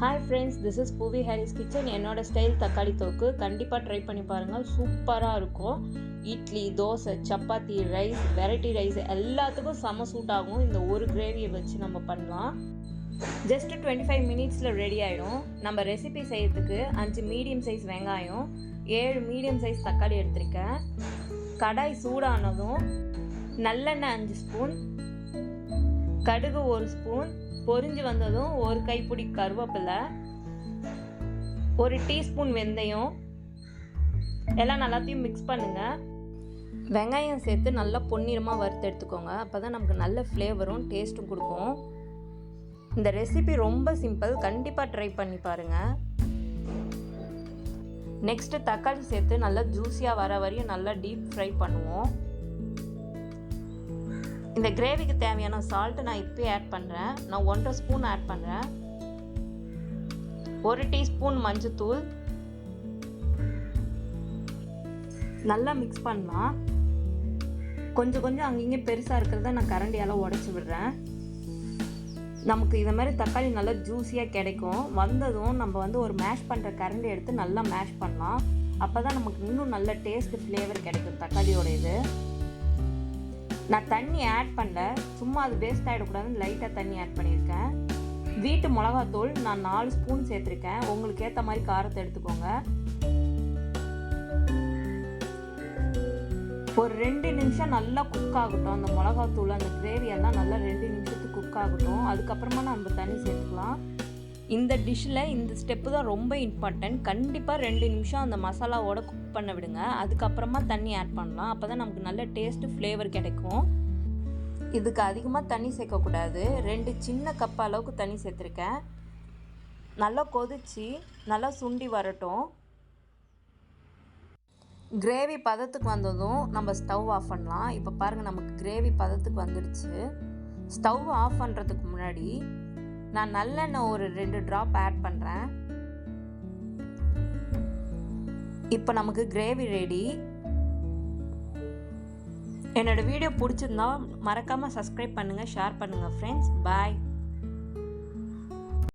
Hi friends, this is puvi Aris kitchen. என்னோட style தக்காளி தொக்கு கண்டிப்பாக ட்ரை பண்ணி பாருங்கள். சூப்பராக இருக்கும். Idli, dosa, chapati, rice, variety rice எல்லாத்துக்கும் செம சூட் ஆகும். இந்த ஒரு கிரேவியை வச்சு நம்ம பண்ணலாம். ஜஸ்ட் 25 மினிட்ஸில் ரெடி ஆகிடும். நம்ம ரெசிபி செய்யறதுக்கு 5 மீடியம் சைஸ் வெங்காயம், 7 மீடியம் சைஸ் தக்காளி எடுத்திருக்கேன். கடாய் சூடானதும் நல்லெண்ணெய் 5 ஸ்பூன், கடுகு 1 ஸ்பூன், பொரிஞ்சு வந்ததும் ஒரு கைப்பிடி கருவேப்பிலை, 1 டீஸ்பூன் வெந்தயம் எல்லாம் நல்லாத்தையும் மிக்ஸ் பண்ணுங்கள். வெங்காயம் சேர்த்து நல்லா பொன்னிறமாக வறுத்து எடுத்துக்கோங்க. அப்போ தான் நமக்கு நல்ல ஃப்ளேவரும் டேஸ்ட்டும் கொடுக்கும். இந்த ரெசிபி ரொம்ப சிம்பிள், கண்டிப்பாக ட்ரை பண்ணி பாருங்கள். நெக்ஸ்ட்டு தக்காளி சேர்த்து நல்லா ஜூஸியாக வர வரையும் நல்லா டீப் ஃப்ரை பண்ணுவோம். இந்த கிரேவிக்கு தேவையான சால்ட்டு நான் இப்போயே ஆட் பண்ணுறேன். நான் 1.5 ஸ்பூன் ஆட் பண்ணுறேன். 1 டீஸ்பூன் மஞ்சத்தூள் நல்லா மிக்ஸ் பண்ணலாம். கொஞ்சம் அங்கங்கே பெருசாக இருக்கிறத நான் கரண்டியால் உடச்சி விடுறேன். நமக்கு இதை மாதிரி தக்காளி நல்லா ஜூஸியாக கிடைக்கும். வந்ததும் நம்ம ஒரு மேஷ் பண்ணுற கரண்டி எடுத்து நல்லா மேஷ் பண்ணலாம். அப்போ தான் நமக்கு இன்னும் நல்ல டேஸ்ட் ஃப்ளேவர் கிடைக்கும் தக்காளியோட. இது நான் தண்ணி ஆட் பண்ணல, சும்மா அது வேஸ்ட் ஆகிடக்கூடாதுன்னு லைட்டாக தண்ணி ஆட் பண்ணியிருக்கேன். வீட்டு மிளகாத்தூள் நான் 4 ஸ்பூன் சேர்த்துருக்கேன். உங்களுக்கு ஏற்ற மாதிரி காரத்தை எடுத்துக்கோங்க. ஒரு 2 நிமிஷம் நல்லா குக் ஆகட்டும். அந்த மிளகாத்தூள் அந்த கிரேவியெல்லாம் நல்லா 2 நிமிஷத்துக்கு குக் ஆகட்டும். அதுக்கப்புறமா நம்ம தண்ணி சேர்த்துக்கலாம். இந்த டிஷ்ஷில் இந்த ஸ்டெப்பு தான் ரொம்ப இம்பார்ட்டன்ட். கண்டிப்பாக 2 நிமிஷம் அந்த மசாலாவோட குக் பண்ண விடுங்க. அதுக்கப்புறமா தண்ணி ஆட் பண்ணலாம். அப்போ தான் நமக்கு நல்ல டேஸ்ட்டு ஃப்ளேவர் கிடைக்கும். இதுக்கு அதிகமாக தண்ணி சேர்க்கக்கூடாது. 2 சின்ன கப் அளவுக்கு தண்ணி சேர்த்துருக்கேன். நல்லா கொதிச்சு நல்லா சுண்டி வரட்டும். கிரேவி பதத்துக்கு வந்ததும் நம்ம ஸ்டவ் ஆஃப் பண்ணலாம். இப்போ பாருங்கள், நமக்கு கிரேவி பதத்துக்கு வந்துடுச்சு. ஸ்டவ் ஆஃப் பண்ணுறதுக்கு முன்னாடி நான் நல்லெண்ணெய் ஒரு 2 ட்ராப் ஆட் பண்ணுறேன். இப்போ நமக்கு கிரேவி ரெடி. என்னோடய வீடியோ பிடிச்சிருந்தா மறக்காமல் சப்ஸ்கிரைப் பண்ணுங்கள், ஷேர் பண்ணுங்கள் ஃப்ரெண்ட்ஸ். பாய்.